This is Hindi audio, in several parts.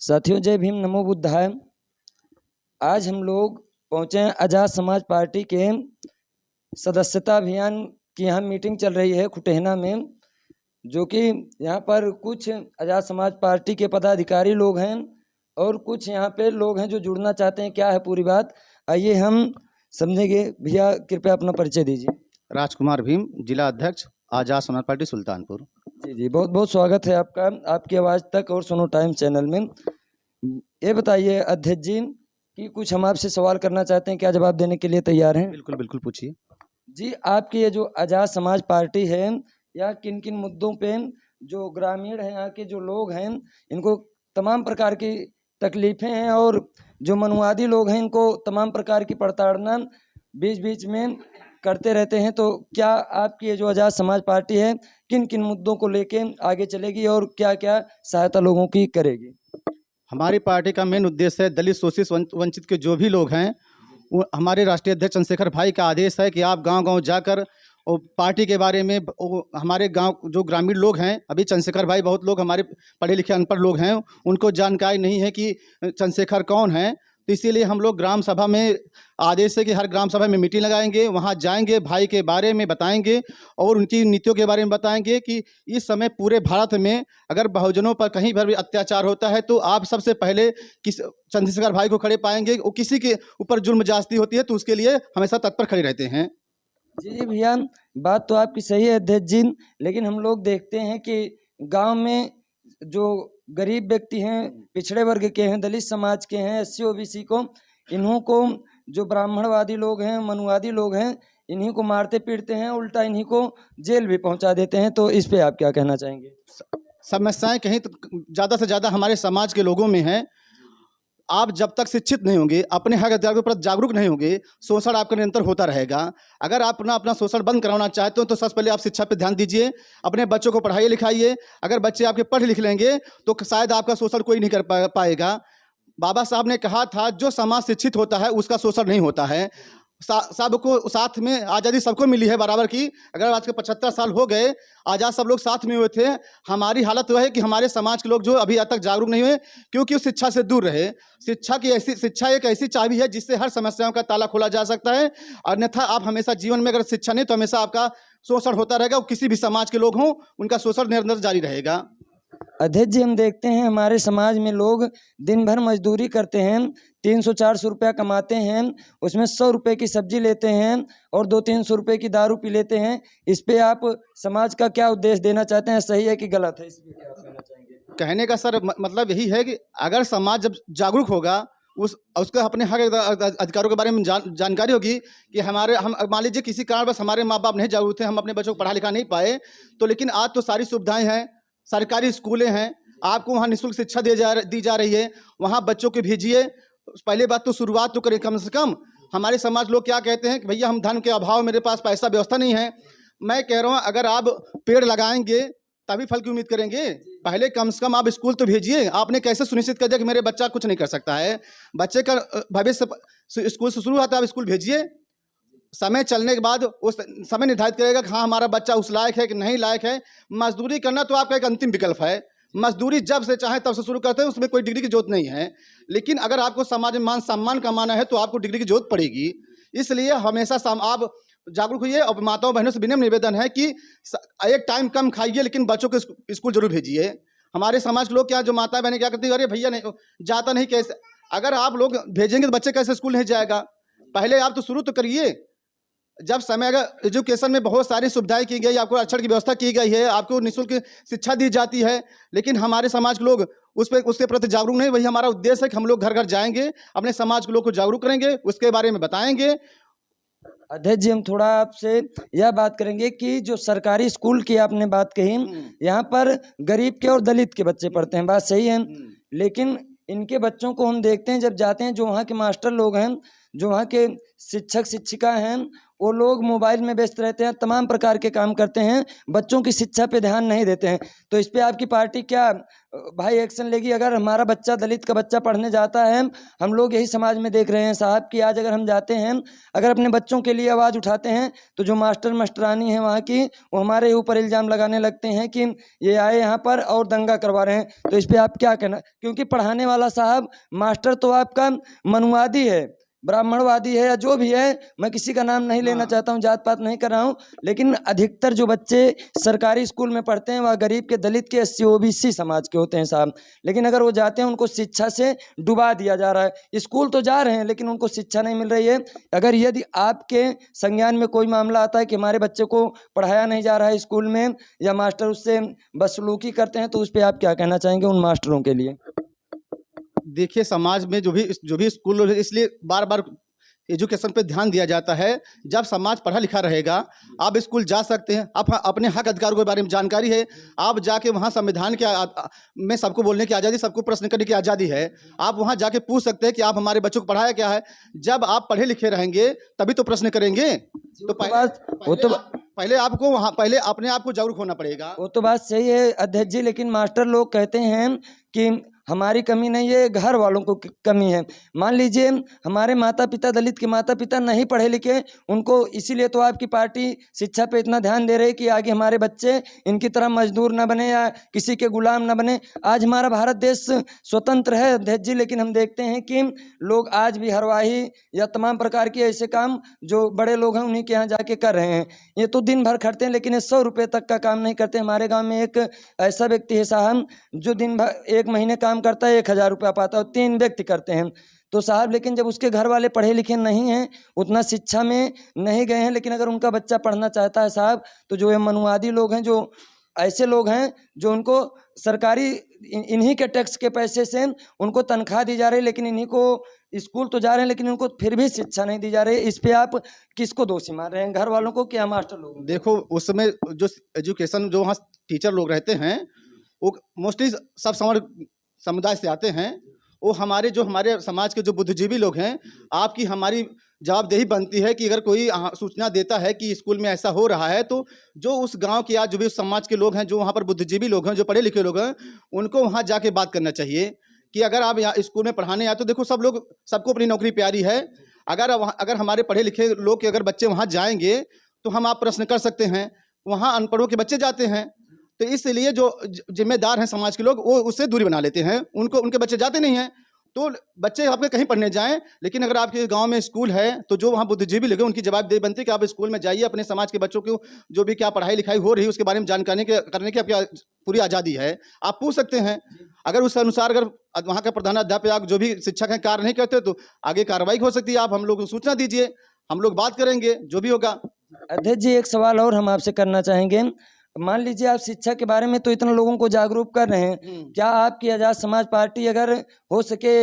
साथियों, जय भीम, नमो बुद्धाय। आज हम लोग पहुंचे हैं आजाद समाज पार्टी के सदस्यता अभियान की यहाँ मीटिंग चल रही है कुटेहना में, जो कि यहाँ पर कुछ आजाद समाज पार्टी के पदाधिकारी लोग हैं और कुछ यहाँ पे लोग हैं जो जुड़ना चाहते हैं। क्या है पूरी बात, आइए हम समझेंगे। भैया कृपया अपना परिचय दीजिए। राजकुमार भीम, जिला अध्यक्ष आजाद समाज पार्टी सुल्तानपुर। जी जी, बहुत बहुत स्वागत है आपका आपकी आवाज़ तक और सुनो टाइम चैनल में। ये बताइए अध्यक्ष जी कि कुछ हम आपसे सवाल करना चाहते हैं, क्या जवाब देने के लिए तैयार हैं? बिल्कुल बिल्कुल, पूछिए जी, आपकी ये जो आजाद समाज पार्टी है, या किन किन मुद्दों पे जो ग्रामीण हैं, यहाँ के जो लोग हैं, इनको तमाम प्रकार की तकलीफें हैं और जो मनुवादी लोग हैं इनको तमाम प्रकार की प्रताड़ना बीच बीच में करते रहते हैं। तो क्या आपकी ये जो आजाद समाज पार्टी है किन किन मुद्दों को लेके आगे चलेगी और क्या क्या सहायता लोगों की करेगी? हमारी पार्टी का मेन उद्देश्य है दलित, शोषित, वंचित के जो भी लोग हैं, हमारे राष्ट्रीय अध्यक्ष चंद्रशेखर भाई का आदेश है कि आप गांव-गांव जाकर और पार्टी के बारे में हमारे गांव जो ग्रामीण लोग हैं, अभी चंद्रशेखर भाई, बहुत लोग हमारे पढ़े लिखे अनपढ़ लोग हैं, उनको जानकारी नहीं है कि चंद्रशेखर कौन है। तो इसीलिए हम लोग ग्राम सभा में आदेश है कि हर ग्राम सभा में मीटिंग लगाएंगे, वहाँ जाएंगे, भाई के बारे में बताएंगे और उनकी नीतियों के बारे में बताएंगे कि इस समय पूरे भारत में अगर बहुजनों पर कहीं पर भी अत्याचार होता है तो आप सबसे पहले किस चंद्रशेखर भाई को खड़े पाएंगे। और किसी के ऊपर जुल्म ज्यादती होती है तो उसके लिए हमेशा तत्पर खड़े रहते हैं। जी भैया, बात तो आपकी सही है अध्यक्ष जी, लेकिन हम लोग देखते हैं कि गांव में जो गरीब व्यक्ति हैं, पिछड़े वर्ग के हैं, दलित समाज के हैं, एससी ओबीसी को, इन्हों को जो ब्राह्मणवादी लोग हैं, मनुवादी लोग हैं, इन्हीं को मारते पीटते हैं, उल्टा इन्हीं को जेल भी पहुंचा देते हैं। तो इस पे आप क्या कहना चाहेंगे? समस्याएं कहीं तो ज़्यादा से ज़्यादा हमारे समाज के लोगों में हैं। आप जब तक शिक्षित नहीं होंगे, अपने हक अधिकार के प्रति जागरूक नहीं होंगे, शोषण आपका निरंतर होता रहेगा। अगर आप अपना शोषण बंद कराना चाहते हो तो सबसे पहले आप शिक्षा पे ध्यान दीजिए, अपने बच्चों को पढ़ाइए लिखाइए। अगर बच्चे आपके पढ़ लिख लेंगे तो शायद आपका शोषण कोई नहीं कर पाएगा। बाबा साहब ने कहा था, जो समाज शिक्षित होता है उसका शोषण नहीं होता है। सबको साथ में आज़ादी सबको मिली है बराबर की। अगर आज के 75 साल हो गए, आज़ाद सब लोग साथ में हुए थे। हमारी हालत वह है कि हमारे समाज के लोग जो अभी तक जागरूक नहीं हुए, क्योंकि उस शिक्षा से दूर रहे। शिक्षा एक ऐसी चाबी है जिससे हर समस्याओं का ताला खोला जा सकता है। अन्यथा आप हमेशा जीवन में अगर शिक्षा नहीं तो हमेशा आपका शोषण होता रहेगा और किसी भी समाज के लोग हों उनका शोषण निरंतर जारी रहेगा। अध्यक्ष जी, हम देखते हैं हमारे समाज में लोग दिन भर मजदूरी करते हैं, 300-400 रुपया कमाते हैं, उसमें 100 रुपये की सब्जी लेते हैं और 200-300 रुपये की दारू पी लेते हैं। इस पे आप समाज का क्या उद्देश्य देना चाहते हैं? सही है कि गलत है? इस पे क्या कहना चाहेंगे? कहने का सर मतलब यही है कि अगर समाज जब जागरूक होगा, उसको अपने हक अधिकारों के बारे में जानकारी होगी कि हम मान लीजिए किसी कारण बस हमारे माँ बाप नहीं जागरूक थे, हम अपने बच्चों को पढ़ा लिखा नहीं पाए, तो लेकिन आज तो सारी सुविधाएं हैं, सरकारी स्कूलें हैं, आपको वहाँ निःशुल्क शिक्षा दी जा रही है, वहाँ बच्चों को भेजिए। पहले बात तो शुरुआत तो करें कम से कम। हमारे समाज लोग क्या कहते हैं कि भैया हम धन के अभाव, मेरे पास पैसा व्यवस्था नहीं है। मैं कह रहा हूँ अगर आप पेड़ लगाएंगे तभी फल की उम्मीद करेंगे। पहले कम से कम आप स्कूल तो भेजिए। आपने कैसे सुनिश्चित कर दिया कि मेरे बच्चा कुछ नहीं कर सकता है? बच्चे का भविष्य स्कूल से शुरू होता है, आप स्कूल भेजिए। समय चलने के बाद उस समय निर्धारित करेगा कि हाँ हमारा बच्चा उस लायक है कि नहीं लायक है। मजदूरी करना तो आपका एक अंतिम विकल्प है। मजदूरी जब से चाहे तब से शुरू करते हैं, उसमें कोई डिग्री की जरूरत नहीं है। लेकिन अगर आपको समाज में मान सम्मान कमाना है तो आपको डिग्री की जरूरत पड़ेगी। इसलिए हमेशा आप जागरूक होइए। और माताओं बहनों से विनम्र निवेदन है कि एक टाइम कम खाइए लेकिन बच्चों को स्कूल जरूर भेजिए। हमारे समाज के लोग क्या, जो माता बहनें क्या करती है, अरे भैया नहीं जाता नहीं कैसे? अगर आप लोग भेजेंगे तो बच्चे कैसे स्कूल नहीं जाएगा? पहले आप तो शुरू तो करिए। जब समय अगर एजुकेशन में बहुत सारी सुविधाएं की गई, आपको अक्षर की व्यवस्था की गई है, आपको निःशुल्क शिक्षा दी जाती है, लेकिन हमारे समाज के लोग उसके प्रति जागरूक नहीं। वही हमारा उद्देश्य है कि हम लोग घर घर जाएंगे, अपने समाज के लोग को जागरूक करेंगे, उसके बारे में बताएंगे। अध्यक्ष जी, हम थोड़ा आपसे यह बात करेंगे कि जो सरकारी स्कूल की आपने बात कही, यहाँ पर गरीब के और दलित के बच्चे पढ़ते हैं, बात सही है, लेकिन इनके बच्चों को हम देखते हैं जब जाते हैं, जो वहाँ के मास्टर लोग हैं, जो वहाँ के शिक्षक शिक्षिका हैं वो लोग मोबाइल में व्यस्त रहते हैं, तमाम प्रकार के काम करते हैं, बच्चों की शिक्षा पे ध्यान नहीं देते हैं। तो इस पे आपकी पार्टी क्या भाई एक्शन लेगी? अगर हमारा बच्चा, दलित का बच्चा पढ़ने जाता है, हम लोग यही समाज में देख रहे हैं साहब कि आज अगर हम जाते हैं, अगर अपने बच्चों के लिए आवाज़ उठाते हैं तो जो मास्टर मास्टरानी हैं वहाँ की, वो हमारे ऊपर इल्ज़ाम लगाने लगते हैं कि ये आए यहाँ पर और दंगा करवा रहे हैं। तो इस पे आप क्या कहना? क्योंकि पढ़ाने वाला साहब मास्टर तो आपका मनुवादी है, ब्राह्मणवादी है या जो भी है, मैं किसी का नाम नहीं लेना चाहता हूँ, जात पात नहीं कर रहा हूँ, लेकिन अधिकतर जो बच्चे सरकारी स्कूल में पढ़ते हैं वह गरीब के, दलित के, एससी ओबीसी समाज के होते हैं साहब। लेकिन अगर वो जाते हैं उनको शिक्षा से डुबा दिया जा रहा है। स्कूल तो जा रहे हैं लेकिन उनको शिक्षा नहीं मिल रही है। अगर यदि आपके संज्ञान में कोई मामला आता है कि हमारे बच्चे को पढ़ाया नहीं जा रहा है स्कूल में या मास्टर उससे बदसलूकी करते हैं, तो उस पर आप क्या कहना चाहेंगे उन मास्टरों के लिए? देखिए, समाज में जो भी स्कूल, इसलिए बार बार एजुकेशन पे ध्यान दिया जाता है। जब समाज पढ़ा लिखा रहेगा, आप स्कूल जा सकते हैं, आप अपने हक अधिकारों के बारे में जानकारी है, आप जाके वहाँ संविधान के में सबको बोलने की आज़ादी, सबको प्रश्न करने की आज़ादी है। आप वहाँ जाके पूछ सकते हैं कि आप हमारे बच्चों को पढ़ाया क्या है। जब आप पढ़े लिखे रहेंगे तभी तो प्रश्न करेंगे। तो पहले आपको वहाँ पहले अपने आप को जागरूक होना पड़ेगा। वो तो बात सही है अध्यक्ष जी, लेकिन मास्टर लोग कहते हैं कि हमारी कमी नहीं है, घर वालों को कमी है। मान लीजिए हमारे माता पिता, दलित के माता पिता नहीं पढ़े लिखे, उनको इसीलिए तो आपकी पार्टी शिक्षा पे इतना ध्यान दे रही है कि आगे हमारे बच्चे इनकी तरह मजदूर न बने या किसी के गुलाम न बने। आज हमारा भारत देश स्वतंत्र है अध्यक्ष जी, लेकिन हम देखते हैं कि लोग आज भी हरवाही या तमाम प्रकार के ऐसे काम जो बड़े लोग हैं उन्हीं के यहाँ जाके कर रहे हैं। ये तो दिन भर खटते हैं लेकिन ये 100 रुपये तक का काम नहीं करते। हमारे गाँव में एक ऐसा व्यक्ति है साहब जो दिन भर 1 महीने काम करता है, 1000 रुपया पाता है, और 3 व्यक्ति करते हैं। तो साहब लेकिन जब उसके घर वाले पढ़े लिखे नहीं हैं, उतना शिक्षा में नहीं गए हैं, लेकिन अगर उनका बच्चा पढ़ना चाहता है साहब, तो जो ये मनुवादी लोग हैं, जो ऐसे लोग हैं जो उनको सरकारी इन्हीं के टैक्स के पैसे से उनको तनख्वाह दी जा रही है, लेकिन इन्हीं को स्कूल तो जा रहे हैं लेकिन उनको फिर भी शिक्षा नहीं दी जा रही है। इस पे आप किसको दोषी मान रहे हैं, घर वालों को क्या मास्टर लोगों को? देखो, उस समय जो एजुकेशन, जो वहाँ टीचर लोग रहते हैं, वो मोस्टली सब समुदाय से आते हैं। वो हमारे समाज के जो बुद्धिजीवी लोग हैं, आपकी हमारी जवाबदेही बनती है कि अगर कोई सूचना देता है कि स्कूल में ऐसा हो रहा है, तो जो उस गांव के या जो भी उस समाज के लोग हैं, जो वहाँ पर बुद्धिजीवी लोग हैं, जो पढ़े लिखे लोग हैं, उनको वहाँ जाके बात करना चाहिए कि अगर आप यहाँ स्कूल में पढ़ाने आए तो देखो, सबको अपनी नौकरी प्यारी है। अगर हमारे पढ़े लिखे लोग के अगर बच्चे वहाँ जाएंगे तो हम आप प्रश्न कर सकते हैं। वहाँ अनपढ़ों के बच्चे जाते हैं, तो इसलिए जो जिम्मेदार हैं समाज के लोग, वो उससे दूरी बना लेते हैं। उनके बच्चे जाते नहीं हैं, तो बच्चे आपके कहीं पढ़ने जाएं। लेकिन अगर आपके गांव में स्कूल है तो जो वहाँ बुद्धिजीवी लगे, उनकी जवाबदेही बनती है कि आप स्कूल में जाइए, अपने समाज के बच्चों को जो भी क्या पढ़ाई लिखाई हो रही है उसके बारे में जानकारी करने की आपकी पूरी आज़ादी है। आप पूछ सकते हैं। अगर उस अनुसार अगर वहाँ का प्रधानाध्यापक जो भी शिक्षक हैं कार्य नहीं करते तो आगे कार्रवाई हो सकती है। आप हम लोग को सूचना दीजिए, हम लोग बात करेंगे जो भी होगा। अध्यक्ष जी, एक सवाल और हम आपसे करना चाहेंगे। मान लीजिए आप शिक्षा के बारे में तो इतना लोगों को जागरूक कर रहे हैं, क्या आपकी आज़ाद समाज पार्टी, अगर हो सके,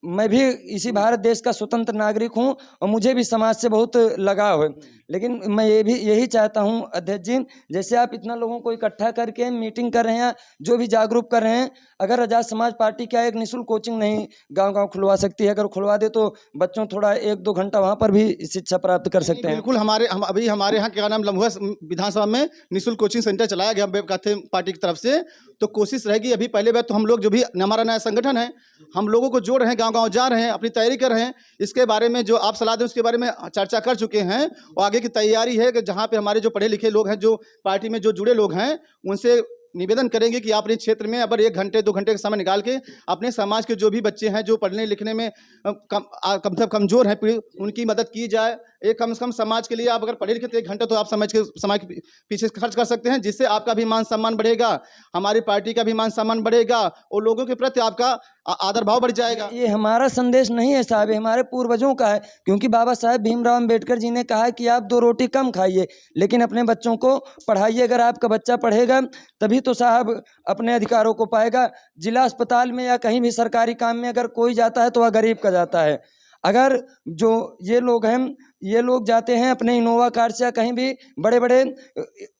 मैं भी इसी भारत देश का स्वतंत्र नागरिक हूं और मुझे भी समाज से बहुत लगाव है, लेकिन मैं यही चाहता हूं अध्यक्ष जी, जैसे आप इतना लोगों को इकट्ठा करके मीटिंग कर रहे हैं, जो भी जागरूक कर रहे हैं, अगर आज़ाद समाज पार्टी क्या एक निःशुल्क कोचिंग नहीं गांव-गांव खुलवा सकती है? अगर खुलवा दे तो बच्चों थोड़ा 1-2 घंटा वहां पर भी शिक्षा प्राप्त कर सकते हैं। बिल्कुल, अभी हमारे यहाँ क्या नाम, लम्हुआ विधानसभा में निःशुल्क कोचिंग सेंटर चलाया गया पार्टी की तरफ से। तो कोशिश रहेगी, अभी पहले बार तो हम लोग जो भी हमारा नया संगठन है, हम लोगों को जोड़ रहे हैं, गाँव-गाँव जा रहे हैं, अपनी तैयारी कर रहे हैं। इसके बारे में जो आप सलाह दें उसके बारे में चर्चा कर चुके हैं, और आगे की तैयारी है कि जहाँ पे हमारे जो पढ़े लिखे लोग हैं, जो पार्टी में जो जुड़े लोग हैं, उनसे निवेदन करेंगे कि आप अपने क्षेत्र में अगर 1 घंटे 2 घंटे का समय निकाल के अपने समाज के जो भी बच्चे हैं, जो पढ़ने लिखने में कमज़ोर हैं, उनकी मदद की जाए। एक कम से कम समाज के लिए आप अगर पढ़े लिखे तो 1 घंटा तो आप समाज के पीछे खर्च कर सकते हैं, जिससे आपका भी मान सम्मान बढ़ेगा, हमारी पार्टी का भी मान सम्मान बढ़ेगा और लोगों के प्रति आपका आदर भाव बढ़ जाएगा। ये हमारा संदेश नहीं है साहब, ये हमारे पूर्वजों का है, क्योंकि बाबा साहेब भीमराव अम्बेडकर जी ने कहा कि आप 2 रोटी कम खाइए लेकिन अपने बच्चों को पढ़ाइए। अगर आपका बच्चा पढ़ेगा तभी तो साहब अपने अधिकारों को पाएगा। जिला अस्पताल में या कहीं भी सरकारी काम में अगर कोई जाता है तो वह गरीब का जाता है। अगर जो ये लोग हैं, ये लोग जाते हैं अपने इनोवा कार से या कहीं भी बड़े बड़े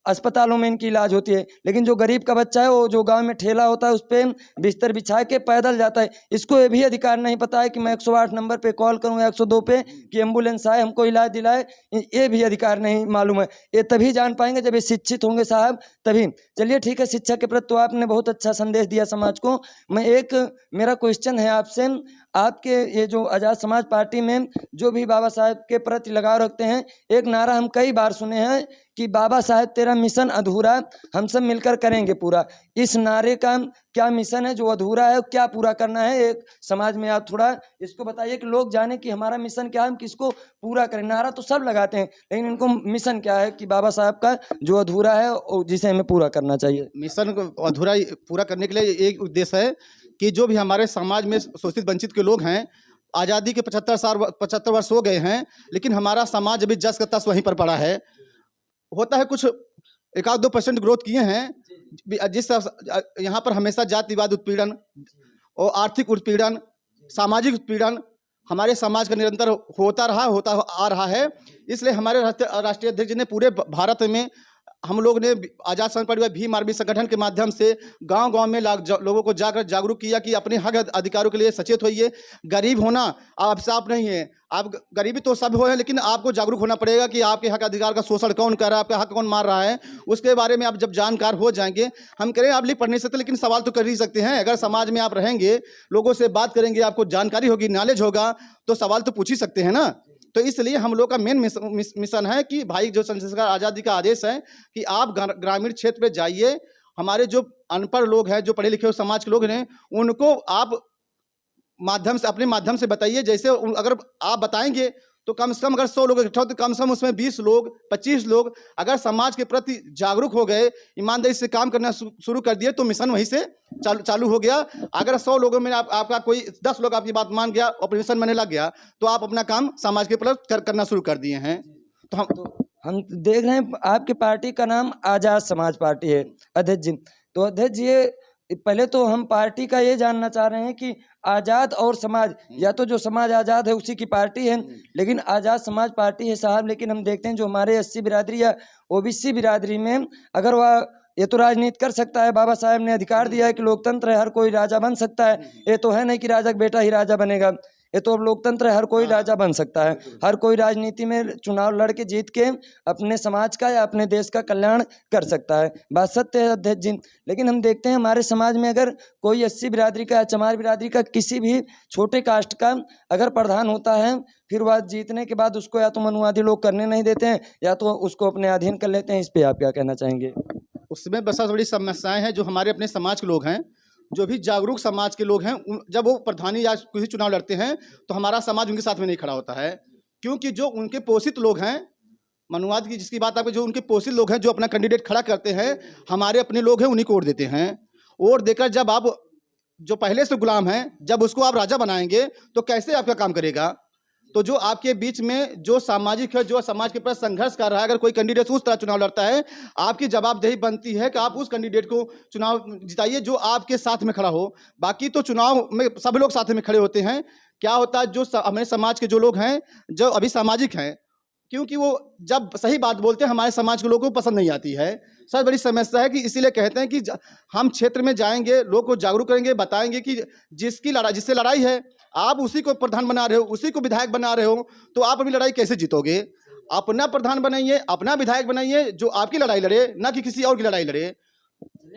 अस्पतालों में इनकी इलाज होती है। लेकिन जो गरीब का बच्चा है वो जो गांव में ठेला होता है उस पे बिस्तर बिछा के पैदल जाता है, इसको ये भी अधिकार नहीं पता है कि मैं 108 नंबर पे कॉल करूं या 102 पे कि एम्बुलेंस आए हमको इलाज दिलाए, ये भी अधिकार नहीं मालूम है। ये तभी जान पाएंगे जब ये शिक्षित होंगे साहब, तभी। चलिए ठीक है, शिक्षा के प्रति तो आपने बहुत अच्छा संदेश दिया समाज को। मेरा क्वेश्चन है आपसे, आपके ये जो आज़ाद समाज पार्टी में जो भी बाबा साहेब के प्रति लगाव रखते हैं, एक नारा हम कई बार सुने हैं कि बाबा साहेब तेरा मिशन अधूरा, हम सब मिलकर करेंगे पूरा। इस नारे का क्या मिशन है जो अधूरा है, क्या पूरा करना है एक समाज में? आप थोड़ा इसको बताइए कि लोग जाने कि हमारा मिशन क्या है, हम किसको पूरा करें। नारा तो सब लगाते हैं लेकिन इनको मिशन क्या है कि बाबा साहब का जो अधूरा है और जिसे हमें पूरा करना चाहिए। मिशन को अधूरा पूरा करने के लिए एक उद्देश्य है कि जो भी हमारे समाज में शोषित वंचित के लोग हैं, आज़ादी के 75 वर्ष हो गए हैं, लेकिन हमारा समाज अभी जस का तस वहीं पर पड़ा है। होता है कुछ 1-2% ग्रोथ किए हैं, जिस यहाँ पर हमेशा जातिवाद उत्पीड़न और आर्थिक उत्पीड़न, सामाजिक उत्पीड़न हमारे समाज का निरंतर होता आ रहा है। इसलिए हमारे राष्ट्रीय अध्यक्ष जी ने पूरे भारत में हम लोग ने आज़ाद समाज पार्टी भीम आर्मी संगठन के माध्यम से गांव-गांव में लोगों को जाकर जागरूक किया कि अपने हक अधिकारों के लिए सचेत होइए। गरीब होना आप साफ नहीं है, आप गरीबी तो सब हो है, लेकिन आपको जागरूक होना पड़ेगा कि आपके हक अधिकार का शोषण कौन कर रहा है, आपका हक कौन मार रहा है, उसके बारे में आप जब जानकार हो जाएंगे। हम कह रहे हैं आप लिख पढ़ नहीं सकते, लेकिन सवाल तो कर ही सकते हैं। अगर समाज में आप रहेंगे, लोगों से बात करेंगे, आपको जानकारी होगी, नॉलेज होगा, तो सवाल तो पूछ ही सकते हैं ना। तो इसलिए हम लोग का मेन मिशन है कि भाई जो संस्कार आज़ादी का आदेश है कि आप ग्रामीण क्षेत्र में जाइए, हमारे जो अनपढ़ लोग हैं, जो पढ़े लिखे समाज के लोग हैं, उनको आप माध्यम से अपने माध्यम से बताइए। जैसे अगर आप बताएंगे तो कम से कम अगर 100 लोग इकट्ठा हो तो कम से कम उसमें 20 लोग 25 लोग अगर समाज के प्रति जागरूक हो गए, ईमानदारी से काम करना शुरू कर दिए, तो मिशन वहीं से चालू हो गया। अगर 100 लोगों में आपका कोई 10 लोग आपकी बात मान गया और मिशन बनने लग गया, तो आप अपना काम समाज के प्रति करना शुरू कर दिए हैं। तो हम देख रहे हैं आपकी पार्टी का नाम आज़ाद समाज पार्टी है अध्यक्ष जी। तो अध्यक्ष जी पहले तो हम पार्टी का ये जानना चाह रहे हैं कि आज़ाद और समाज, या तो जो समाज आज़ाद है उसी की पार्टी है, लेकिन आज़ाद समाज पार्टी है साहब। लेकिन हम देखते हैं जो हमारे एससी बिरादरी या ओबीसी बिरादरी में अगर वह ये तो राजनीति कर सकता है, बाबा साहेब ने अधिकार दिया है कि लोकतंत्र है, हर कोई राजा बन सकता है। ये तो है नहीं कि राजा का बेटा ही राजा बनेगा, ये तो अब लोकतंत्र है, हर कोई राजा बन सकता है। हर कोई राजनीति में चुनाव लड़ के जीत के अपने समाज का या अपने देश का कल्याण कर सकता है, बात सत्य है अध्यक्ष जी। लेकिन हम देखते हैं हमारे समाज में अगर कोई एससी बिरादरी का या चमार बिरादरी का किसी भी छोटे कास्ट का अगर प्रधान होता है, फिर वह जीतने के बाद उसको या तो मनुवादी लोग करने नहीं देते हैं या तो उसको अपने अधीन कर लेते हैं। इस पर आप क्या कहना चाहेंगे? उसमें बस बड़ी समस्याएं हैं। जो हमारे अपने समाज के लोग हैं, जो भी जागरूक समाज के लोग हैं, जब वो प्रधानी या किसी चुनाव लड़ते हैं तो हमारा समाज उनके साथ में नहीं खड़ा होता है, क्योंकि जो उनके पोषित लोग हैं, मनुवाद की जिसकी बात आप, जो उनके पोषित लोग हैं, जो अपना कैंडिडेट खड़ा करते हैं, हमारे अपने लोग हैं, उन्हीं को वोट देते हैं। वोट देकर जब आप जो पहले से गुलाम हैं, जब उसको आप राजा बनाएंगे तो कैसे आपका काम करेगा? तो जो आपके बीच में जो सामाजिक है, जो समाज के प्रति संघर्ष कर रहा है, अगर कोई कैंडिडेट उस तरह चुनाव लड़ता है, आपकी जवाबदेही बनती है कि आप उस कैंडिडेट को चुनाव जिताइए जो आपके साथ में खड़ा हो। बाकी तो चुनाव में सब लोग साथ में खड़े होते हैं। क्या होता है, जो हमारे समाज के जो लोग हैं, जो अभी सामाजिक हैं, क्योंकि वो जब सही बात बोलते हैं हमारे समाज के लोगों को पसंद नहीं आती है। सबसे बड़ी समस्या है कि इसीलिए कहते हैं कि हम क्षेत्र में जाएंगे, लोग को जागरूक करेंगे, बताएंगे कि जिससे लड़ाई है, आप उसी को प्रधान बना रहे हो, उसी को विधायक बना रहे हो, तो आप अपनी लड़ाई कैसे जीतोगे? अपना प्रधान बनाइए, अपना विधायक बनाइए जो आपकी लड़ाई लड़े, ना कि किसी और की लड़ाई लड़े।